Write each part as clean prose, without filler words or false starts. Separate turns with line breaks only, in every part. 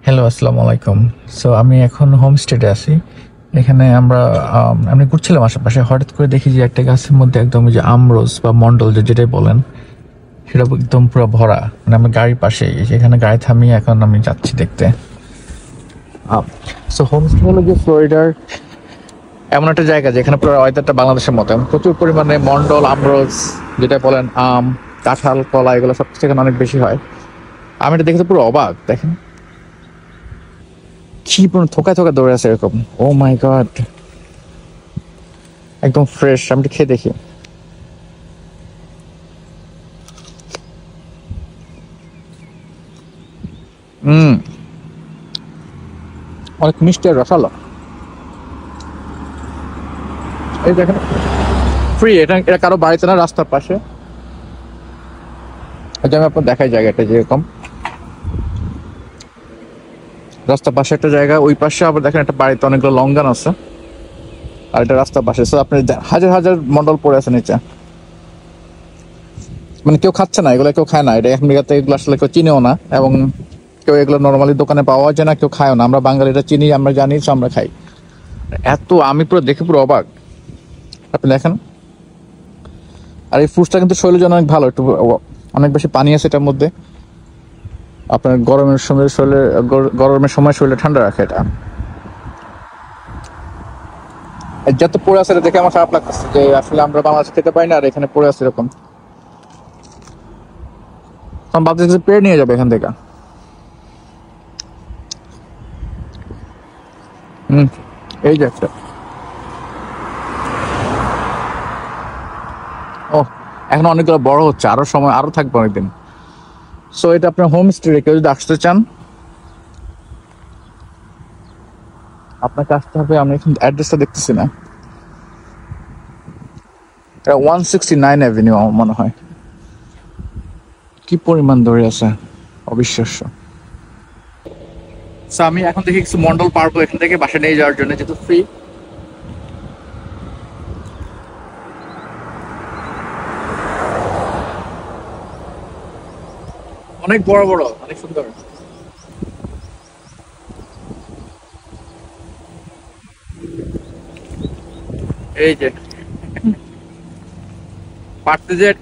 Hello, আসসালামু আলাইকুম। So আমি এখন হোমস্টেতে আছি। এখানে আমরা আমি ঘুরছিলাম আশেপাশে, হঠাৎ করে দেখি যে একটা গাছের মধ্যে একদম ওই যে আমরোজ বা মন্ডল যেটাই বলেন, সেটা একদম পুরো ভরা। মানে আমার গাড়ির পাশেই, এখানে গাড়ি থামিয়ে এখন আমি যাচ্ছি দেখতে। সো হোমস্টে হলো গিয়ে ফ্লোরিডার এমন একটা জায়গা যেখানে পুরো ওয়েদারটা বাংলাদেশের মতো, এবং প্রচুর পরিমাণে মন্ডল, আমরোজ যেটা বলেন, আম, কাঁঠাল, কলা, এগুলো সব কিছু এখানে অনেক বেশি হয়। আমি এটা দেখে তো পুরো অবাক। দেখেন কি পুরো থোকায় থোকা দৌড়ে আছে এরকম। ও মাই গড, একদম ফ্রেশ। আমি একটু খেয়ে দেখি। হুম, অনেক মিষ্টি আর রসালো। এই দেখেন, ফ্রি। এটা এটা কারো বাড়িতে না, রাস্তার পাশে। এই যে আমি আপনার দেখাই জায়গাটা যেরকম, রাস্তার পাশে একটা জায়গা, ওই পাশে আবার দেখেন একটা বাড়িতে অনেকগুলো লঙ্গান আছে, আর এটা রাস্তার পাশে। সো আপনি হাজার হাজার মন্ডল পড়ে আছে নিচে। মানে কেউ খাচ্ছে না এগুলো, কেউ খায় না। এটা আমেরিকাতে এগুলো আসলে কেউ চিনেও না, এবং কেউ এগুলো নর্মালি দোকানে পাওয়া যায় না, কেউ খায়ও না। আমরা বাঙালিরা চিনি, আমরা জানি, তো আমরা খাই। এত আমি পুরো দেখে পুরো অবাক। আপনি দেখেন, আর এই ফ্রুটসটা কিন্তু শরীরের জন্য অনেক ভালো। একটু অনেক বেশি পানি আছে এটার মধ্যে। আপনার গরমের সময় শরীরে, গরমের সময় শরীরে ঠান্ডা রাখে এটা। যত পড়ে আছে এটা দেখে আমার খারাপ লাগতেছে যে আসলে আমরা বাংলাদেশে খেতে পাই না, আর এখানে পড়ে আছে এরকম। তখন ভাবছি যে পেড়ে নিয়ে যাবে এখান থেকে। হম, এই যে একটা। ও, এখন অনেকগুলো বড় হচ্ছে, আরো সময় আরো থাকবে অনেকদিন। সো এটা আপনার হোম স্টে, কেউ যদি আসতে চান আপনাকে আসতে হবে। আমি এখন অ্যাড্রেসটা দেখতেছি না। এটা 169 অ্যাভিনিউ আমার মনে হয়। কি পরিমাণ ধরে আছে, অবিশ্বাস্য। সো আমি এখন দেখি কিছু মন্ডল পারবো এখান থেকে বাসা নিয়ে যাওয়ার জন্য, যেহেতু ফ্রি। অনেক বড় বড়, অনেক সুন্দর। এই যে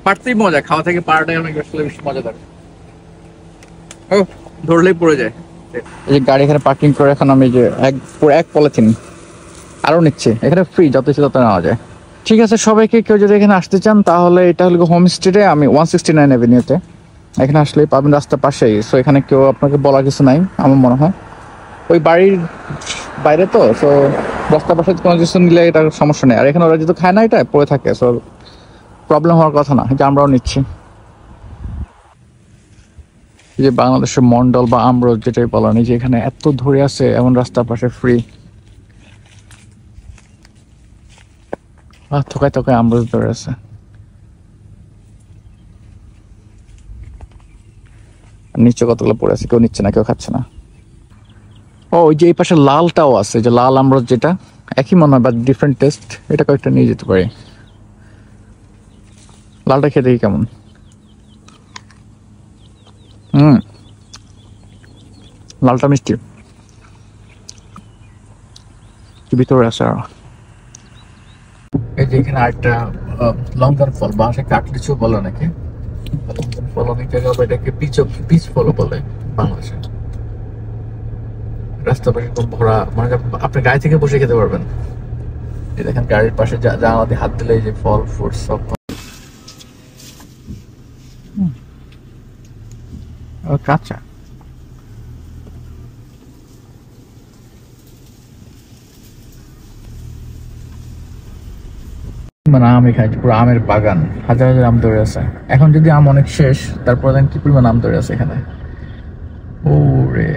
পারতেই মজা, খাওয়া থেকে পারাটাই অনেক আসলে বেশি মজাদার। ও, ধরলেই পড়ে যায়। এই যে গাড়ি এখানে পার্কিং করে এখন আমি যে পুরো এক পলিথিন আরো নিচ্ছে। এখানে ফ্রি, যত ইচ্ছে তত নেওয়া যায়। ঠিক আছে, সবাইকে, কেউ যদি এখানে আসতে চান তাহলে এটা হলো হোমস্টেতে। আমি 169 অ্যাভিনিউতে, এখানে আসলেই পাবেন, রাস্তার পাশেই। সো এখানে কেউ আপনাকে বলার কিছু নাই আমার মনে হয়। ওই বাড়ির বাইরে তো, সো রাস্তার পাশে কোনো কিছু নিলে এটা সমস্যা নেই। আর এখানে ওরা যেহেতু খায় না, এটা পড়ে থাকে, সো প্রবলেম হওয়ার কথা না, যে আমরাও নিচ্ছি। এই যে বাংলাদেশের মন্ডল বা আমরোজ যেটাই বলেন, এই যে এখানে এত ধরে আছে, এমন রাস্তার পাশে ফ্রি। থোকায় থোকায় আমরোজ ধরে আছে। আর নিচে কতগুলো পড়ে আছে, কেউ নিচ্ছে না, কেউ খাচ্ছে না। ও, ওই যে এই পাশে লালটাও আছে, যে লাল আমরোজ, যেটা একই মনে হয় বা ডিফারেন্ট টেস্ট। এটা কয়েকটা নিয়ে যেতে পারি। লালটা খেতে কি কেমন? হুম, লালটা মিষ্টি, ভিতরে আছে আরো। এই যে এখানে আরেকটা লঙ্কার ফল, বাসায় কাটলিচু বলে নাকি। লঙ্কার ফল অনেক জায়গায় এটাকে পিচ ফল বলে বাংলাদেশে। রাস্তার পাশে একদম ভরা, মানে আপনি গাড়ি থেকে বসে খেতে পারবেন। এই দেখেন গাড়ির পাশে জানালা দিয়ে হাত দিলে এই যে ফল ফ্রুটস সব। কাঁচা। মানে আমই খাইছি, পুরো আমের বাগান, হাজার হাজার আম ধরে আছে। এখন যদি আম অনেক শেষ, তারপর দেখেন কি পরিমাণ আম ধরে আছে এখানে। ও রে,